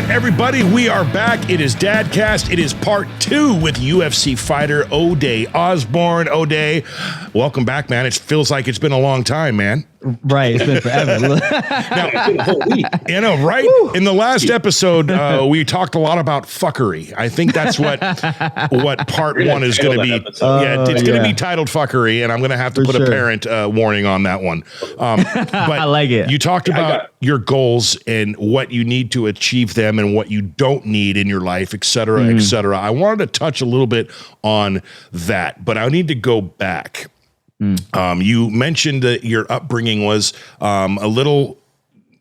Everybody, we are back. It is Dadcast. It is part 2 with UFC fighter Ode Osbourne. Ode, welcome back, man. It feels like it's been a long time, man. Right, it's been forever. You know, right? Woo. In the last episode, we talked a lot about fuckery. I think that's what part 1 is going to be. It's going to be titled fuckery, and I'm going to have to put a parent warning on that one. But I like it. You talked about your goals and what you need to achieve them and what you don't need in your life, et cetera, et cetera. I wanted to touch a little bit on that, but I need to go back. You mentioned that your upbringing was a little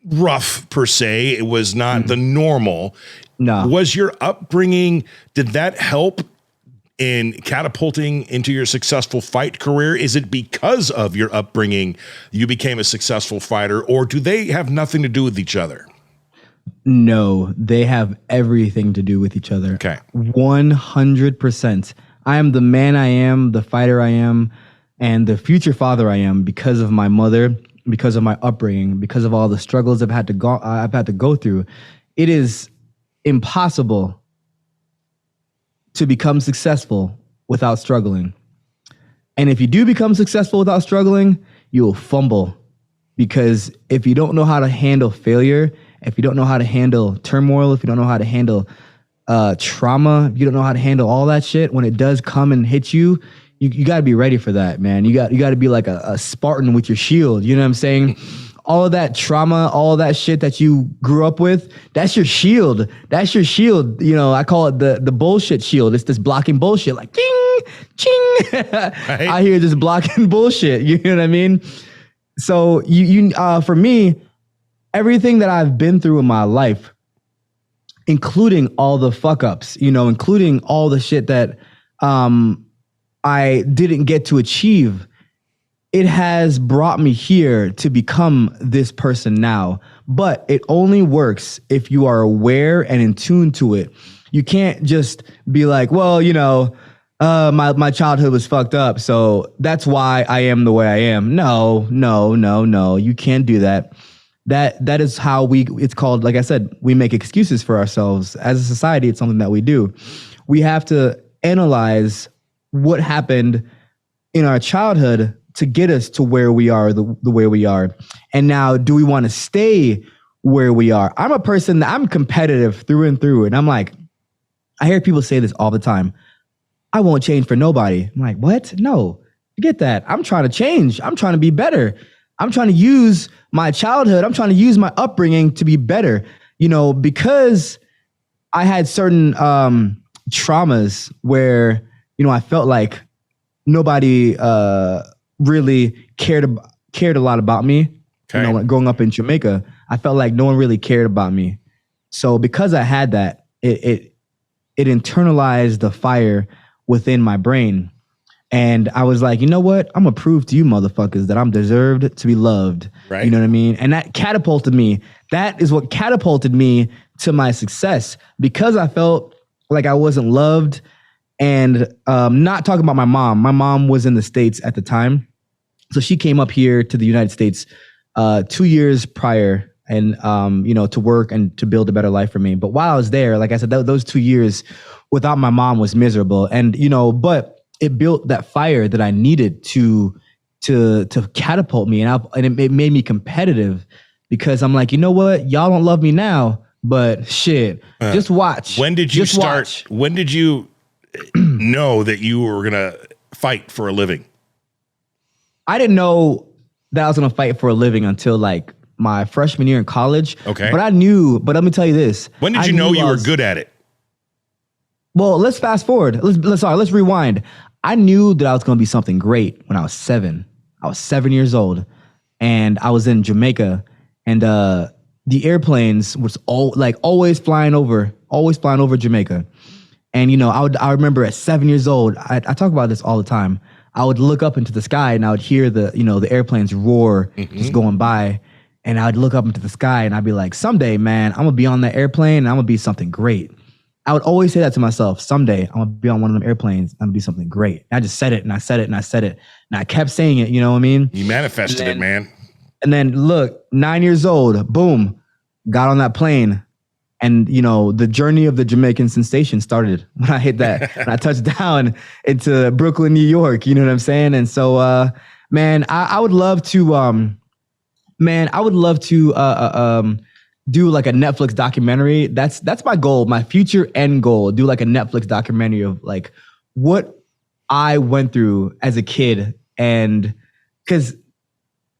rough per se. It was not the normal. No. Was your upbringing, did that help in catapulting into your successful fight career? Is it because of your upbringing you became a successful fighter, or do they have nothing to do with each other? No, they have everything to do with each other. Okay. 100%. I am the man I am, the fighter I am, and the future father I am because of my mother, because of my upbringing, because of all the struggles I've had to go through. It is impossible to become successful without struggling. And if you do become successful without struggling, you will fumble. Because if you don't know how to handle failure, if you don't know how to handle turmoil, if you don't know how to handle trauma, if you don't know how to handle all that shit, when it does come and hit you, you got to be ready for that, man. You got to be like a Spartan with your shield. You know what I'm saying? All of that trauma, all of that shit that you grew up with, that's your shield. That's your shield. You know, I call it the bullshit shield. It's this blocking bullshit, like ching, ching. Right. I hear this blocking bullshit. You know what I mean? So for me, everything that I've been through in my life, including all the fuck ups, you know, including all the shit that I didn't get to achieve, it has brought me here to become this person now. But it only works if you are aware and in tune to it. You can't just be like, well, you know, my childhood was fucked up, so that's why I am the way I am. No. You can't do that. That is how it's called, like I said, we make excuses for ourselves. As a society, it's something that we do. We have to analyze what happened in our childhood to get us to where we are, the way we are. And now, do we want to stay where we are? I'm a person that I'm competitive through and through. And I'm like, I hear people say this all the time. I won't change for nobody. I'm like, what? No, forget that. I'm trying to change. I'm trying to be better. I'm trying to use my childhood. I'm trying to use my upbringing to be better, you know, because I had certain traumas where, you know, I felt like nobody really cared a lot about me. Okay. You know, growing up in Jamaica, I felt like no one really cared about me. So because I had that, it internalized the fire within my brain. And I was like, you know what? I'm gonna prove to you motherfuckers that I'm deserved to be loved. Right. You know what I mean? And that catapulted me. That is what catapulted me to my success, because I felt like I wasn't loved. And not talking about my mom. My mom was in the States at the time. So she came up here to the United States 2 years prior and, you know, to work and to build a better life for me. But while I was there, like I said, those 2 years without my mom was miserable. And, you know, but it built that fire that I needed to catapult me. And it made me competitive, because I'm like, you know what? Y'all don't love me now, but shit, just watch. When did you start? When did you know that you were going to fight for a living? I didn't know that I was going to fight for a living until like my freshman year in college. Okay. But I knew, but let me tell you this. When did you know you were good at it? Well, let's fast forward. Let's rewind. I knew that I was going to be something great when I was 7. I was 7 years old, and I was in Jamaica, and the airplanes was always flying over Jamaica. And, you know, I remember at 7 years old, I talk about this all the time. I would look up into the sky and I would hear the airplanes roar just going by. And I would look up into the sky and I'd be like, someday, man, I'm gonna be on that airplane and I'm gonna be something great. I would always say that to myself. Someday I'm gonna be on one of them airplanes. I'm gonna be something great. And I just said it and I said it and I said it. And I kept saying it, you know what I mean? You manifested it, man. And then look, 9 years old, boom, got on that plane. And, you know, the journey of the Jamaican sensation started when I hit that, when I touched down into Brooklyn, New York, you know what I'm saying? And so, man, I would love to, do like a Netflix documentary. That's my goal, my future end goal. Do like a Netflix documentary of like what I went through as a kid. And because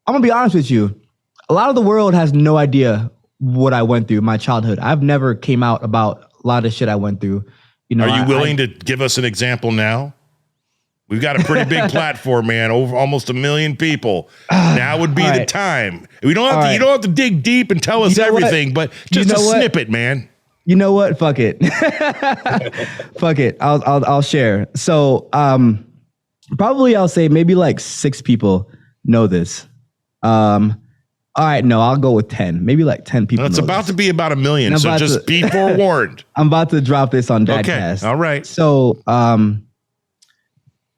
I'm gonna be honest with you, a lot of the world has no idea what I went through, my childhood. I've never came out about a lot of shit I went through. You know, are you willing to give us an example now? We've got a pretty big platform, man. Over almost 1 million people. Now would be the time. We don't have to. You don't have to dig deep and tell us everything, but just a snippet, man. You know what? Fuck it. Fuck it. I'll share. So, probably I'll say maybe like 6 people know this. All right, no, I'll go with 10. Maybe like 10 people. It's about to be about 1 million, so just be forewarned. I'm about to drop this on Dadcast. Okay, all right. So,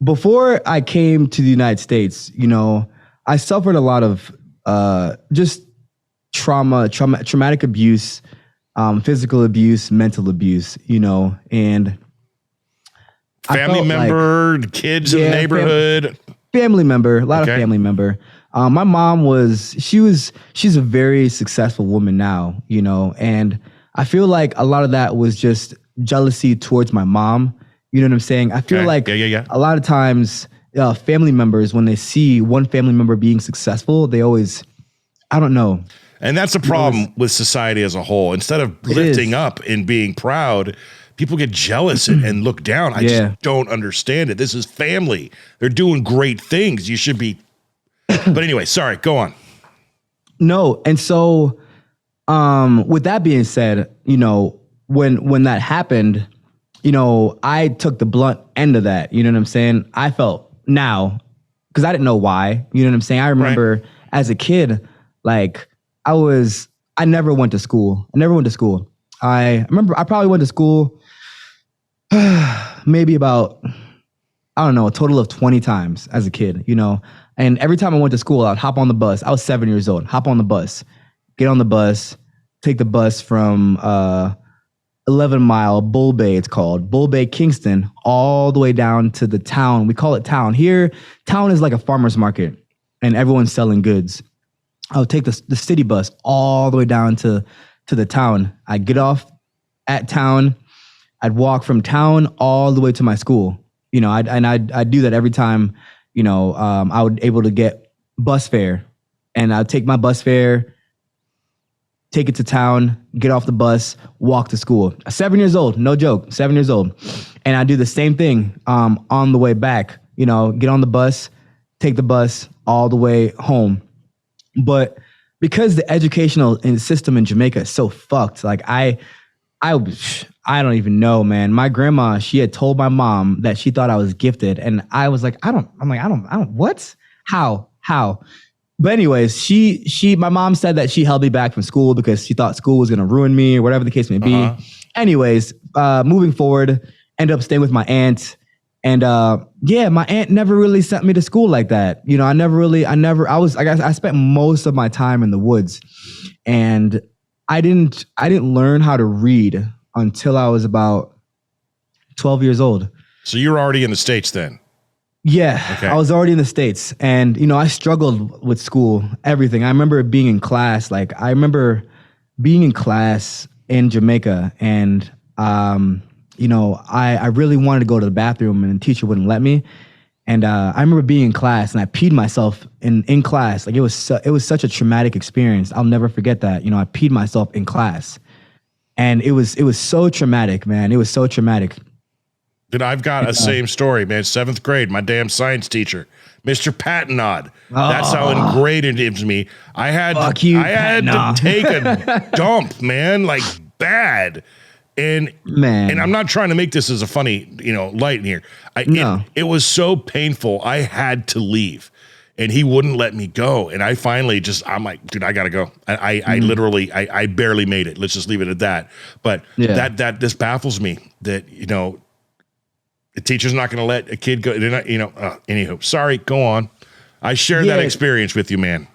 before I came to the United States, you know, I suffered a lot of just traumatic abuse, physical abuse, mental abuse, you know, and family member, like, kids in the neighborhood. Family member, a lot of family member. My mom she's a very successful woman now, you know, and I feel like a lot of that was just jealousy towards my mom. You know what I'm saying? I feel like a lot of times family members, when they see one family member being successful, they always, I don't know. And that's a problem with society as a whole. Instead of lifting up and being proud, people get jealous and look down. I just don't understand it. This is family. They're doing great things. You should be. But anyway, sorry, go on. No. And so with that being said, you know, when that happened, you know, I took the blunt end of that. You know what I'm saying? I felt now, because I didn't know why. You know what I'm saying? I remember as a kid, like I never went to school. I remember I probably went to school maybe about, I don't know, a total of 20 times as a kid, you know? And every time I went to school, I'd hop on the bus. I was 7 years old. Hop on the bus, get on the bus, take the bus from 11 Mile, Bull Bay, it's called, Bull Bay, Kingston, all the way down to the town. We call it town. Here, town is like a farmer's market, and everyone's selling goods. I would take the city bus all the way down to the town. I'd get off at town. I'd walk from town all the way to my school. You know, I'd do that every time. You know, I would able to get bus fare, and I'd take my bus fare, take it to town, get off the bus, walk to school. 7 years old, no joke, 7 years old. And I do the same thing on the way back, you know, get on the bus, take the bus all the way home. But because the educational system in Jamaica is so fucked, like I don't even know, man. My grandma, she had told my mom that she thought I was gifted. And I was like, I don't, what? How? But anyways, my mom said that she held me back from school because she thought school was going to ruin me or whatever the case may be. Anyways, moving forward, ended up staying with my aunt. And my aunt never really sent me to school like that. You know, I spent most of my time in the woods, and I didn't learn how to read until I was about 12 years old. So you were already in the States then? Yeah, okay. I was already in the States, and, you know, I struggled with school, everything. I remember being in class, in Jamaica, and, you know, I really wanted to go to the bathroom, and the teacher wouldn't let me. And I remember being in class, and I peed myself in class. Like, it was such a traumatic experience. I'll never forget that. You know, I peed myself in class, and it was so traumatic, man. It was so traumatic. Dude, I've got a same story, man. 7th grade, my damn science teacher, Mr. Patnod. That's how ingrained it into me. I had to take a dump, man, like bad. And I'm not trying to make this as a funny, you know, light in here. It was so painful. I had to leave, and he wouldn't let me go. And I finally I'm like, dude, I gotta go. I literally barely made it. Let's just leave it at that. But this baffles me that, you know, the teacher's not going to let a kid go. They're not, you know, anywho, sorry, go on. I share that experience with you, man.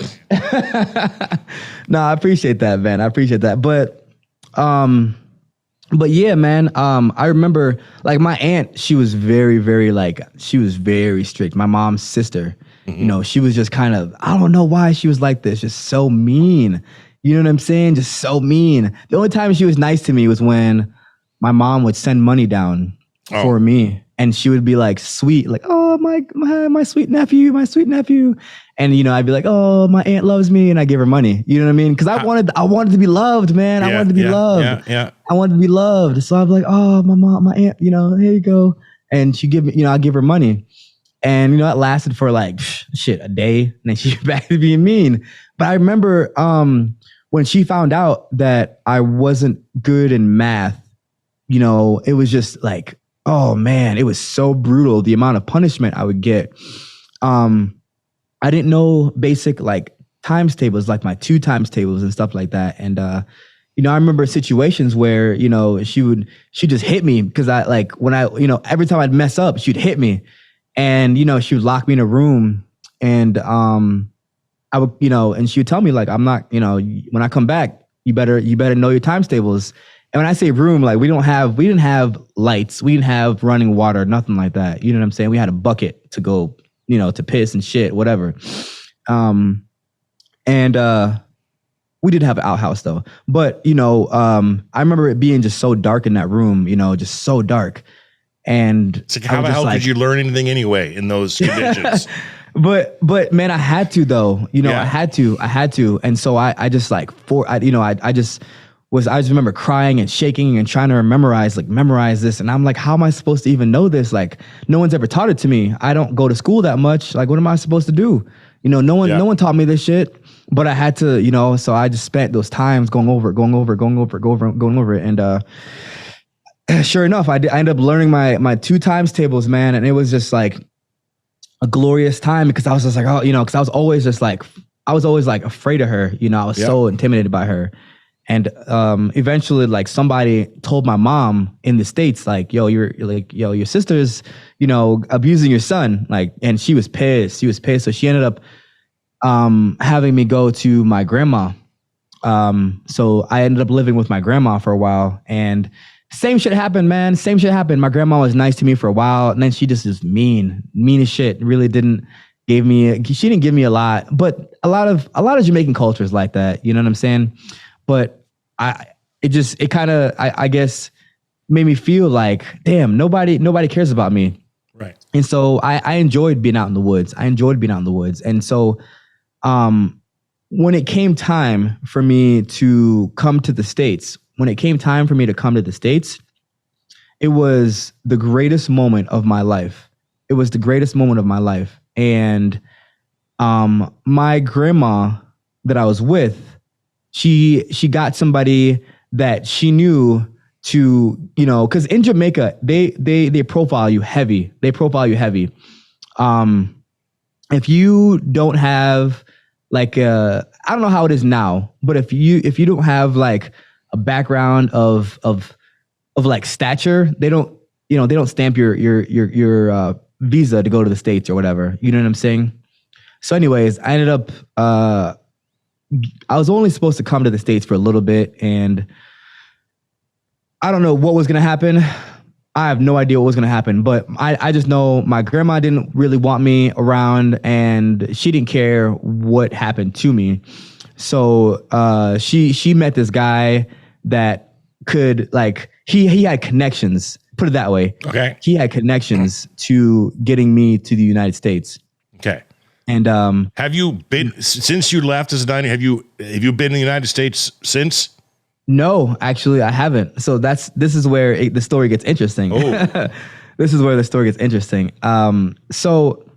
No, I appreciate that, man. I appreciate that. But But yeah, man, I remember like my aunt, she was very, very she was very strict. My mom's sister, you know, she was just kind of, I don't know why she was like this, just so mean. You know what I'm saying? Just so mean. The only time she was nice to me was when my mom would send money down for me. And she would be like sweet, like, oh, my sweet nephew, my sweet nephew. And, you know, I'd be like, oh, my aunt loves me. And I give her money. You know what I mean? Because I wanted to be loved, man. I wanted to be loved. Yeah. I wanted to be loved. So I'd be like, oh, my mom, my aunt, you know, here you go. And she give me, you know, I give her money. And, you know, it lasted for like, a day. And then she went back to being mean. But I remember when she found out that I wasn't good in math, you know, it was just like, oh man, it was so brutal. The amount of punishment I would get. I didn't know basic like times tables, like my 2 times tables and stuff like that. And, you know, I remember situations where, you know, she just hit me because I like when I, you know, every time I'd mess up, she'd hit me and, you know, she would lock me in a room and, I would, you know, and she would tell me like, I'm not, you know, when I come back, you better know your times tables. And when I say room, like we didn't have lights, we didn't have running water, nothing like that. You know what I'm saying? We had a bucket to go, you know, to piss and shit, whatever. And we did have an outhouse though. But, you know, I remember it being just so dark in that room, you know, just so dark. And it's like, how the hell did you learn anything anyway in those conditions? But man, I had to though, you know, I had to. And so I just like, I just remember crying and shaking and trying to memorize this. And I'm like, how am I supposed to even know this? Like, no one's ever taught it to me. I don't go to school that much. Like, what am I supposed to do? You know, no one taught me this shit, but I had to, you know, so I just spent those times going over it. And sure enough, I ended up learning my 2 times tables, man. And it was just like a glorious time because I was just like, oh, you know, because I was always afraid of her. You know, I was so intimidated by her. And eventually, like somebody told my mom in the States, like, your sister's, you know, abusing your son. Like, and she was pissed. So she ended up having me go to my grandma. So I ended up living with my grandma for a while. And same shit happened, man. Same shit happened. My grandma was nice to me for a while. And then she just is mean as shit. Really she didn't give me a lot. But a lot of Jamaican culture is like that. You know what I'm saying? But it kind of I guess made me feel like, damn, nobody cares about me. Right. And so I enjoyed being out in the woods. And so when it came time for me to come to the States, it was the greatest moment of my life. And my grandma that I was with, she got somebody that she knew to, you know, because in Jamaica, they profile you heavy. If you don't have like I don't know how it is now, but if you don't have like a background of like stature, they don't stamp your visa to go to the States or whatever. You know what I'm saying? So anyways, I ended up I was only supposed to come to the States for a little bit, and I don't know what was going to happen. I have no idea what was going to happen, but I just know my grandma didn't really want me around, and she didn't care what happened to me. So she met this guy that could, like, he had connections, put it that way. Okay. He had connections to getting me to the United States. Okay. And have you been, since you left as a diner, have you been in the United States since? No, actually I haven't. So this is where the story gets interesting. Oh. This is where the story gets interesting. So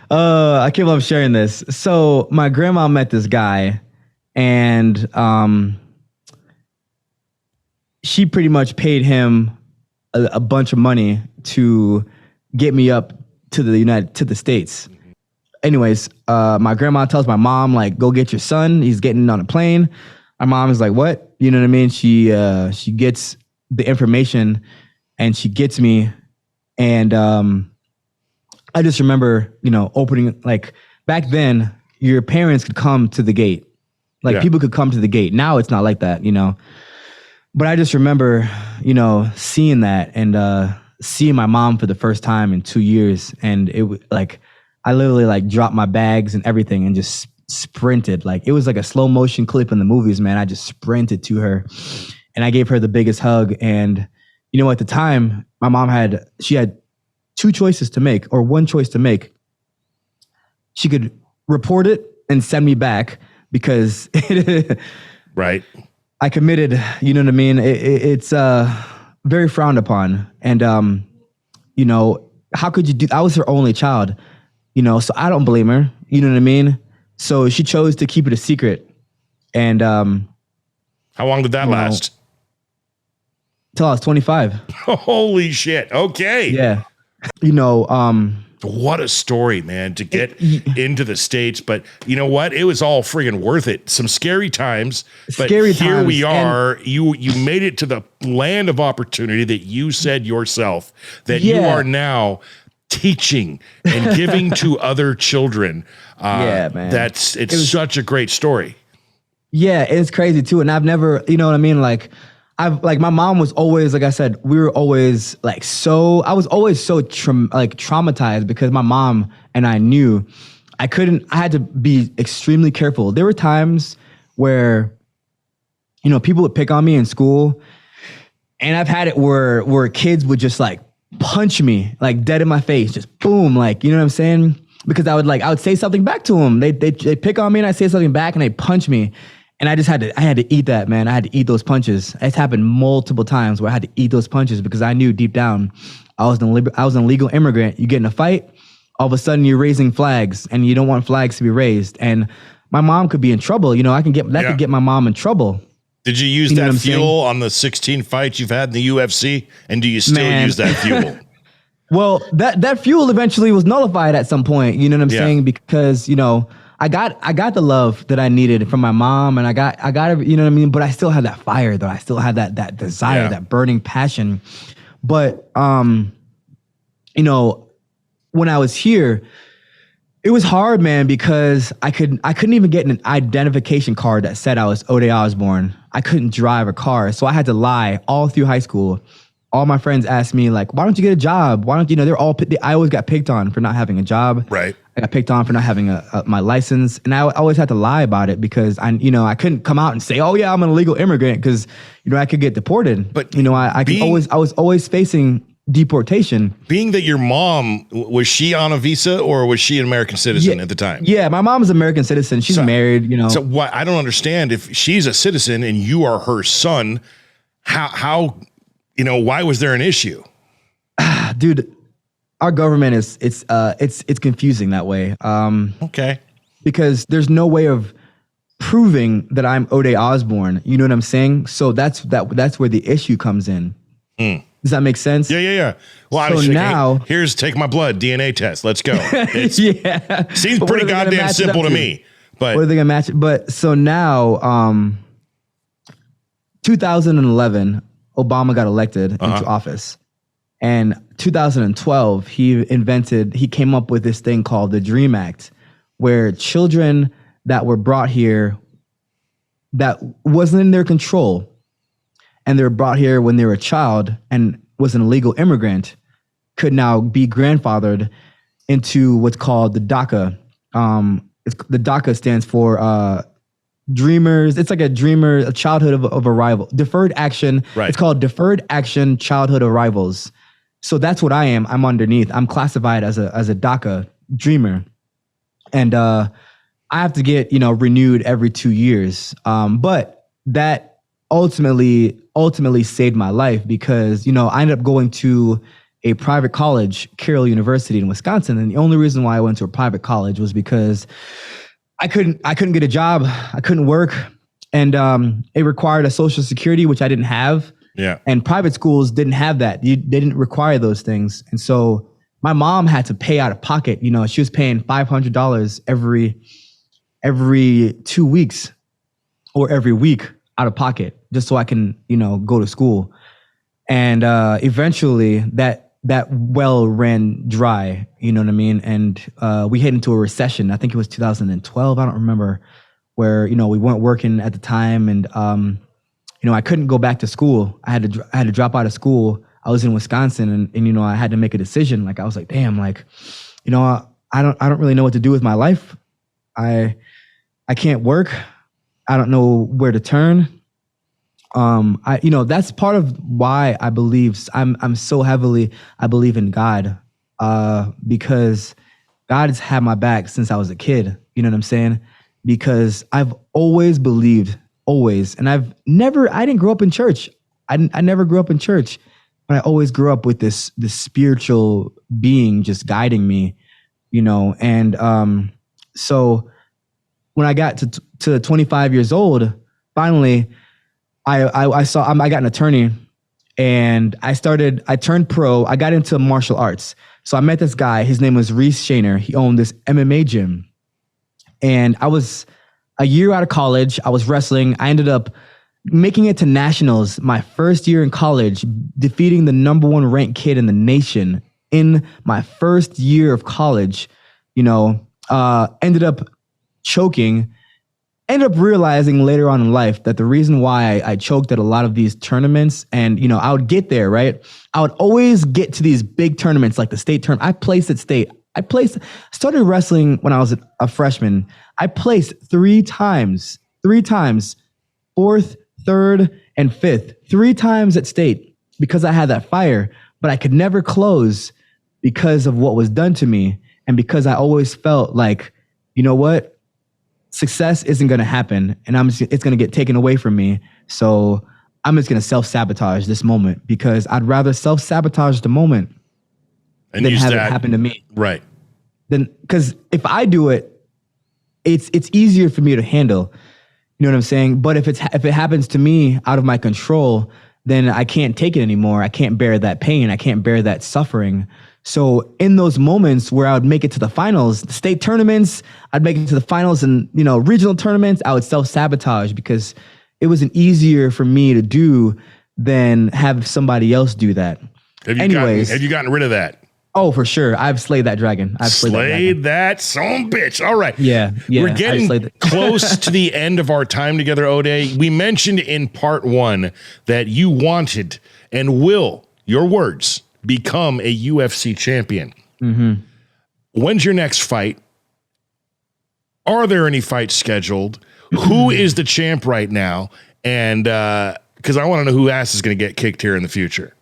I can't believe I'm sharing this. So my grandma met this guy, and she pretty much paid him a bunch of money to get me up to the States. Anyways, my grandma tells my mom, like, go get your son. He's getting on a plane. My mom is like, what? You know what I mean? She gets the information, and she gets me. And I just remember, opening, like, back then, your parents could come to the gate. Like Yeah. people could come to the gate. Now it's not like that, you know. But I just remember, you know, seeing that and seeing my mom for the first time in 2 years, and it was like I literally like dropped my bags and everything and just sprinted. Like it was like a slow motion clip in the movies, man. I just sprinted to her and I gave her the biggest hug. And you know, at the time, my mom had 2 choices to make, or one choice to make. She could report it and send me back because Right. I committed, you know what I mean? It's very frowned upon. And, you know, how could you do, I was her only child, you know, so I don't blame her, you know what I mean? So she chose to keep it a secret. And how long did that last? Till I was 25. Holy shit. Okay. Yeah. You know, what a story, man, to get into the States. But you know what? It was all friggin' worth it. Some scary times, but here we are. You made it to the land of opportunity that you said yourself that you are now teaching and giving to other children. Yeah, man. It's such a great story. Yeah, it's crazy too. And I've never, you know what I mean? Like, my mom was always, like I said, we were always like, I was always so traumatized because my mom and I knew I had to be extremely careful. There were times where, you know, people would pick on me in school, and I've had it where kids would just like punch me like dead in my face, just boom, like, you know what I'm saying? Because I would say something back to them. They pick on me and I say something back and they punch me. And I had to eat that, man. I had to eat those punches. It's happened multiple times where I had to eat those punches because I knew deep down I was an illegal immigrant. You get in a fight, all of a sudden you're raising flags, and you don't want flags to be raised. And my mom could be in trouble. You know, could get my mom in trouble. Did you use that fuel on the 16 fights you've had in the UFC? And do you still use that fuel? Well, that fuel eventually was nullified at some point. You know what I'm saying? Because, you know, I got the love that I needed from my mom, and I got you know what I mean? But I still had that fire, though. I still had that desire, that burning passion. But you know, when I was here, it was hard, man, because I couldn't even get an identification card that said I was Ode Osbourne. I couldn't drive a car, so I had to lie all through high school. All my friends asked me, like, why don't you get a job? Why don't you know, I always got picked on for not having a job. Right. I got picked on for not having my license. And I always had to lie about it because I couldn't come out and say, oh yeah, I'm an illegal immigrant, because, you know, I could get deported. But, you know, I was always facing deportation. Being that your mom, was she on a visa or was she an American citizen at the time? Yeah, my mom's an American citizen. She's married, you know. So what I don't understand, if she's a citizen and you are her son, how you know, why was there an issue? Dude, our government it's confusing that way. Okay. Because there's no way of proving that I'm Ode Osbourne. You know what I'm saying? So that's where the issue comes in. Does that make sense? Yeah. Well, so now, here's take my blood DNA test. Let's go. Seems pretty goddamn simple to me. But what are they gonna match it? But so now, 2011, Obama got elected into office. And 2012, he came up with this thing called the DREAM Act, where children that were brought here that wasn't in their control, and they were brought here when they were a child and was an illegal immigrant, could now be grandfathered into what's called the DACA. The DACA stands for Dreamers. It's like a childhood of arrival. Deferred action. Right. It's called Deferred Action Childhood Arrivals. So that's what I am. I'm underneath. I'm classified as a DACA dreamer. And I have to get, you know, renewed every 2 years. But that ultimately saved my life because, you know, I ended up going to a private college, Carroll University in Wisconsin. And the only reason why I went to a private college was because I couldn't get a job. I couldn't work. And it required a social security, which I didn't have. Yeah. And private schools didn't have that. They didn't require those things. And so my mom had to pay out of pocket. You know, she was paying $500 every 2 weeks or every week out of pocket just so I can, you know, go to school. And eventually that well ran dry, you know what I mean? And we hit into a recession. I think it was 2012. I don't remember where, you know, we weren't working at the time, and you know, I couldn't go back to school. I had to drop out of school. I was in Wisconsin, and you know, I had to make a decision. Like, I was like, damn, like, you know, I don't really know what to do with my life. I can't work. I don't know where to turn. You know, that's part of why I believe I'm so heavily, I believe in God, because God has had my back since I was a kid. You know what I'm saying? Because I've always believed, always, and I didn't grow up in church. I never grew up in church, but I always grew up with this spiritual being just guiding me, you know. And so when I got to 25 years old, finally, I got an attorney, and I turned pro. I got into martial arts. So I met this guy. His name was Reese Shaner. He owned this MMA gym. And I was a year out of college. I was wrestling. I ended up making it to nationals my first year in college, defeating the #1 ranked kid in the nation in my first year of college. You know, ended up choking. Ended up realizing later on in life that the reason why I choked at a lot of these tournaments, and, you know, I would get there, right? I would always get to these big tournaments like the state tournament. I placed at state. Started wrestling when I was a freshman. I placed three times, 4th, 3rd, and 5th, 3 times at state because I had that fire, but I could never close because of what was done to me. And because I always felt like, you know what? Success isn't going to happen, and it's going to get taken away from me. So I'm just going to self-sabotage this moment, because I'd rather self-sabotage the moment than have it happen to me. Right. Because if I do it, it's easier for me to handle. You know what I'm saying? But if it happens to me out of my control, then I can't take it anymore. I can't bear that pain. I can't bear that suffering. So in those moments where I would make it to the finals, the state tournaments, I'd make it to the finals, and, you know, regional tournaments, I would self-sabotage because it was easier for me to do than have somebody else do that. Have you gotten rid of that? Oh, for sure. I've slayed that dragon. I've slayed that son of a bitch. All right. Yeah. We're getting close to the end of our time together, Ode. We mentioned in part 1 that you wanted and will, your words, become a UFC champion. Mm-hmm. When's your next fight? Are there any fights scheduled? Who is the champ right now? And because I want to know who ass is going to get kicked here in the future.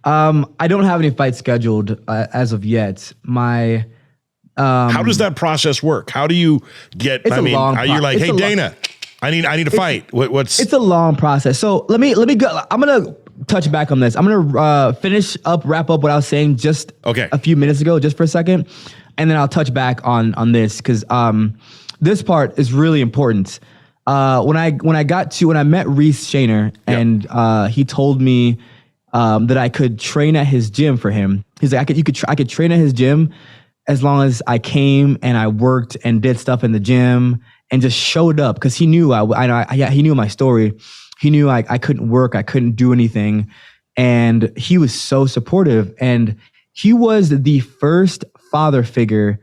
I don't have any fights scheduled as of yet. How does that process work? How do you get? Are you like, hey, Dana, I need a fight. What's? It's a long process. So let me go. I'm gonna touch back on this. I'm gonna wrap up what I was saying just a few minutes ago, just for a second, and then I'll touch back on this, because this part is really important. When I met Reese Shaner, and he told me that I could train at his gym for him. He's like, I could train at his gym as long as I came and I worked and did stuff in the gym and just showed up, because he knew he knew my story. He knew I couldn't work, I couldn't do anything, and he was so supportive. And he was the first father figure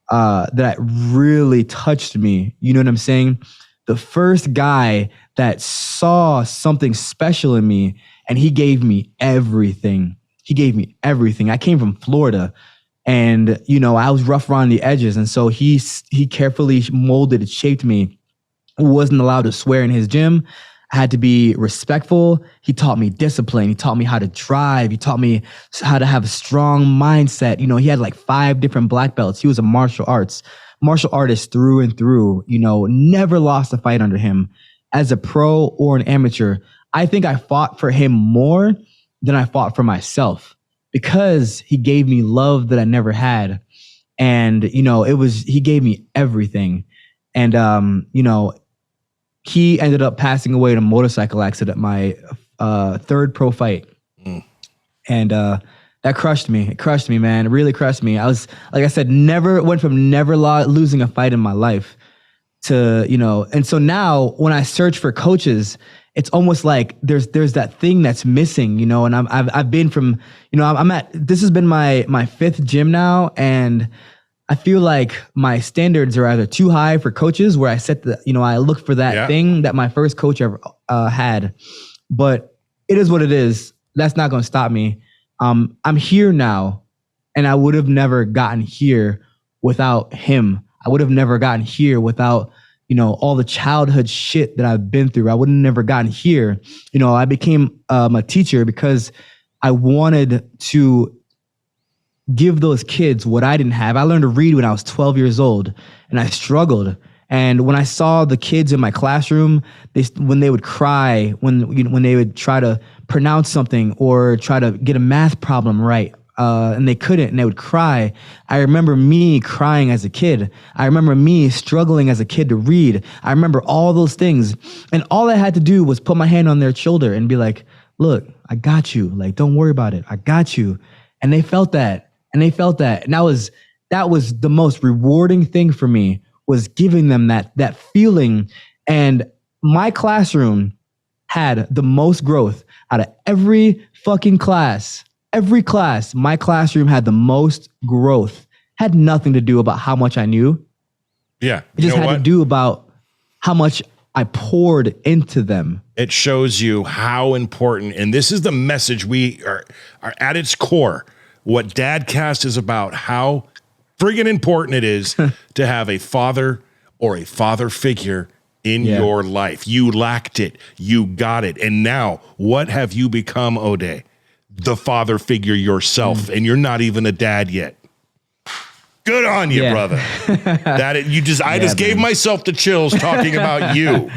that really touched me. You know what I'm saying? The first guy that saw something special in me, and he gave me everything. I came from Florida, and, you know, I was rough around the edges. And so he carefully molded and shaped me. I wasn't allowed to swear in his gym. I had to be respectful. He taught me discipline. He taught me how to drive. He taught me how to have a strong mindset. You know, he had like 5 different black belts. He was a martial artist through and through. You know, never lost a fight under him as a pro or an amateur. I think I fought for him more than I fought for myself, because he gave me love that I never had. And, you know, he gave me everything. And, you know, he ended up passing away in a motorcycle accident, my 3rd pro fight. And that crushed me. It crushed me, man. It really crushed me. I was, like I said, went from never losing a fight in my life to, you know. And so now when I search for coaches, it's almost like there's that thing that's missing, you know. And I've been from, you know, this has been my 5th gym now, and I feel like my standards are either too high for coaches, where I set I look for that thing that my first coach ever had. But it is what it is. That's not going to stop me. I'm here now, and I would have never gotten here without him. I would have never gotten here without, all the childhood shit that I've been through. I would have never gotten here. I became a teacher because I wanted to give those kids what I didn't have. I learned to read when I was 12 years old, and I struggled. And when I saw the kids in my classroom, when they would cry, when they would try to pronounce something or try to get a math problem right, and they couldn't, and they would cry. I remember me crying as a kid. I remember me struggling as a kid to read. I remember all those things. And all I had to do was put my hand on their shoulder and be like, look, I got you. Like, don't worry about it. I got you. And they felt that. And that was the most rewarding thing for me, was giving them that feeling. And my classroom had the most growth out of every fucking class. Every class, my classroom had the most growth. Had nothing to do about how much I knew. Yeah. It just had to do about how much I poured into them. It shows you how important, and this is the message we are at its core. What Dadcast is about, how friggin' important it is to have a father or a father figure in your life. You lacked it. You got it. And now, what have you become, Ode? The father figure yourself, and you're not even a dad yet. Good on you, brother. I just gave myself the chills talking about you.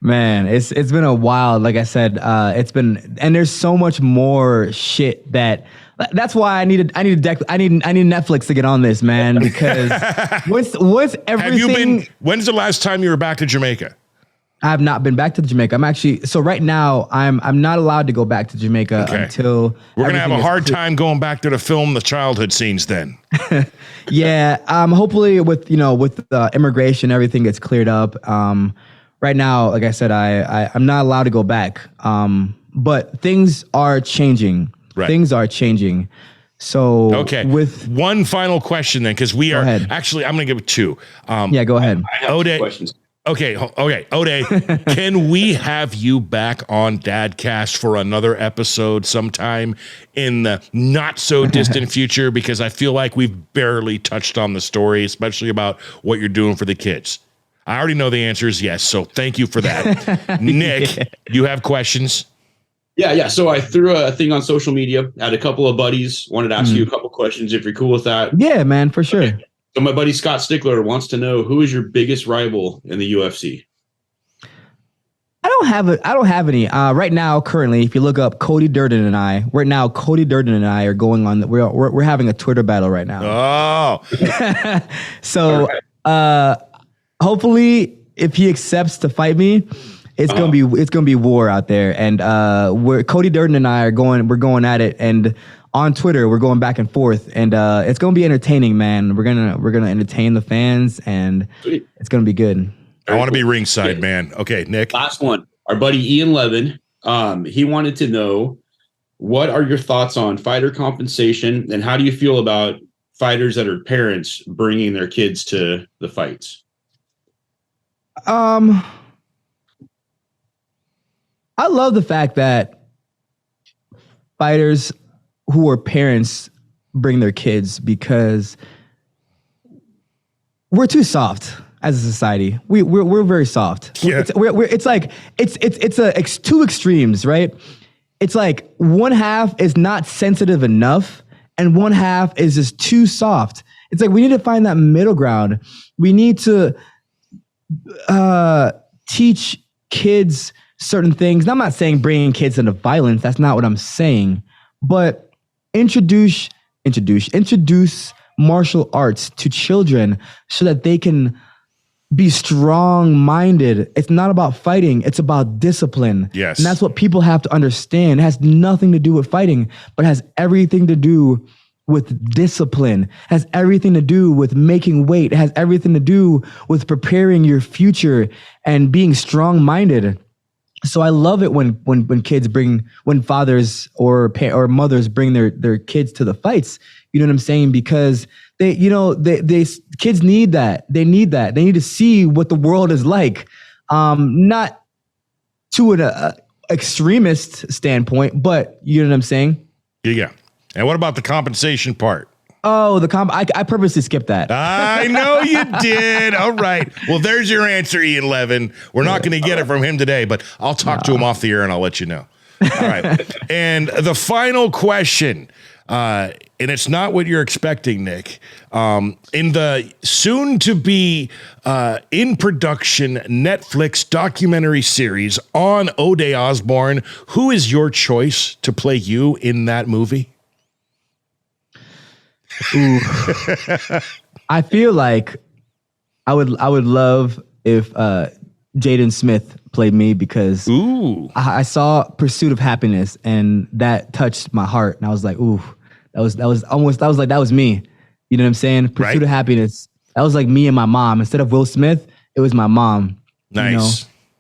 Man, it's been a while. Like I said, and there's so much more shit that's why I need Netflix to get on this, man, because what's everything. When's the last time you were back to Jamaica? I have not been back to Jamaica. So right now I'm not allowed to go back to Jamaica until we're going to have a hard time going back to film the childhood scenes then. Yeah. Hopefully with immigration, everything gets cleared up. Right now, like I said, I'm not allowed to go back. But things are changing. Right. Things are changing. So with one final question then, because we are actually, I'm going to give it two. Go ahead. I have two questions. Okay. Ode, can we have you back on Dadcast for another episode sometime in the not so distant future? Because I feel like we've barely touched on the story, especially about what you're doing for the kids. I already know the answer is yes. So thank you for that. Nick, you have questions? Yeah. So I threw a thing on social media, had a couple of buddies, wanted to ask you a couple questions if you're cool with that. Yeah, man, for sure. Okay. So my buddy Scott Stickler wants to know, who is your biggest rival in the UFC? I don't have any right now. Currently, if you look up Cody Durden and I are going on. We're having a Twitter battle right now. Oh, so hopefully, if he accepts to fight me, it's gonna be war out there. And Cody Durden and I we're going at it, and on Twitter we're going back and forth, and it's gonna be entertaining, man. We're gonna entertain the fans, and it's gonna be good. I want to be ringside, man. Okay, Nick. Last one. Our buddy Ian Levin, he wanted to know, what are your thoughts on fighter compensation, and how do you feel about fighters that are parents bringing their kids to the fights? I love the fact that fighters who are parents bring their kids, because we're too soft as a society. We're very soft. Yeah. It's two extremes, right? It's like one half is not sensitive enough, and one half is just too soft. It's like we need to find that middle ground. We need to teach kids certain things. And I'm not saying bringing kids into violence. That's not what I'm saying. But introduce martial arts to children so that they can be strong-minded. It's not about fighting. It's about discipline. Yes. And that's what people have to understand. It has nothing to do with fighting, but it has everything to do with discipline. It has everything to do with making weight. It has everything to do with preparing your future and being strong-minded. So I love it when fathers or mothers bring their kids to the fights, You know what I'm saying? Because they kids need that. They need that. They need to see what the world is like. Not to an extremist standpoint, but you know what I'm saying? Yeah. And what about the compensation part? Oh, I purposely skipped that. I know you did. All right. Well, there's your answer, Ian Levin. We're not going to get it from him today, but I'll talk to him off the air and I'll let you know. All right. And the final question, and it's not what you're expecting, Nick. In the soon-to-be in production Netflix documentary series on Ode Osbourne, who is your choice to play you in that movie? Ooh. I feel like I would love if Jaden Smith played me, because I saw Pursuit of Happiness and that touched my heart, and I was like, ooh, that was me. You know what I'm saying? Pursuit of Happiness. That was like me and my mom. Instead of Will Smith, it was my mom. Nice. You know?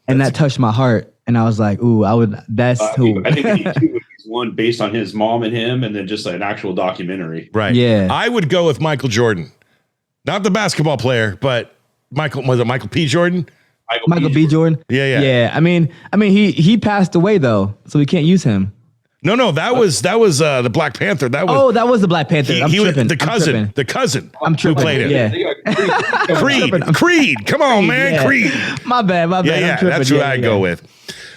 And that touched my heart. And I was like, ooh, that's who. I think we need two movies. One based on his mom and him, and then just like an actual documentary. Right. Yeah. I would go with Michael Jordan. Not the basketball player, but Michael P. Jordan? Michael B. Jordan? Yeah. I mean, he passed away though, so we can't use him. No, that was the Black Panther. That was the Black Panther. I'm tripping. The cousin. I'm tripping. Who played him? Yeah. Creed. Come on, man. Yeah. Creed. My bad. Yeah, that's who I go with.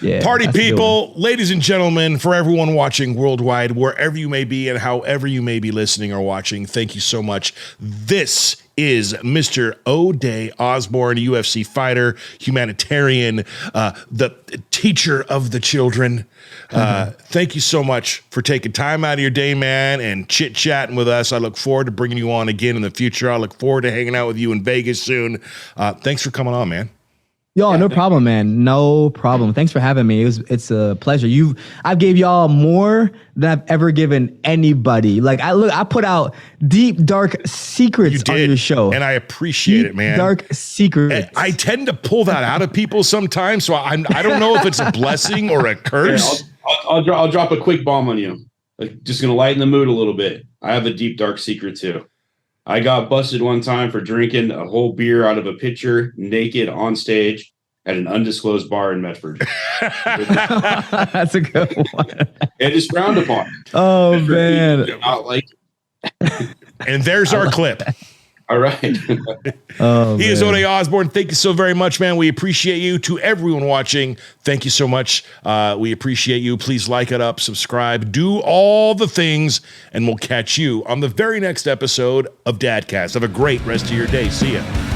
Yeah, Party people, ladies and gentlemen, for everyone watching worldwide, wherever you may be and however you may be listening or watching, thank you so much. This is Mr. Ode Osbourne, UFC fighter, humanitarian, the teacher of the children. Thank you so much for taking time out of your day, man, and chit-chatting with us. I look forward to bringing you on again in the future. I look forward to hanging out with you in Vegas soon. Thanks for coming on, man. Yo, no problem, man. No problem. Thanks for having me. It's a pleasure. I've gave y'all more than I've ever given anybody. Like I put out deep, dark secrets on your show. And I appreciate it, man. Dark secrets. I tend to pull that out of people sometimes, so I don't know if it's a blessing or a curse. I'll drop a quick bomb on you. Like, just gonna lighten the mood a little bit. I have a deep, dark secret too. I got busted one time for drinking a whole beer out of a pitcher naked on stage at an undisclosed bar in Medford. That's a good one. It is frowned upon. Oh, man. Not like. And there's our clip. All right. He is Ode Osbourne. Thank you so very much, man. We appreciate you. To everyone watching, thank you so much. We appreciate you. Please like it up, subscribe, do all the things, and we'll catch you on the very next episode of Dadcast. Have a great rest of your day. See ya.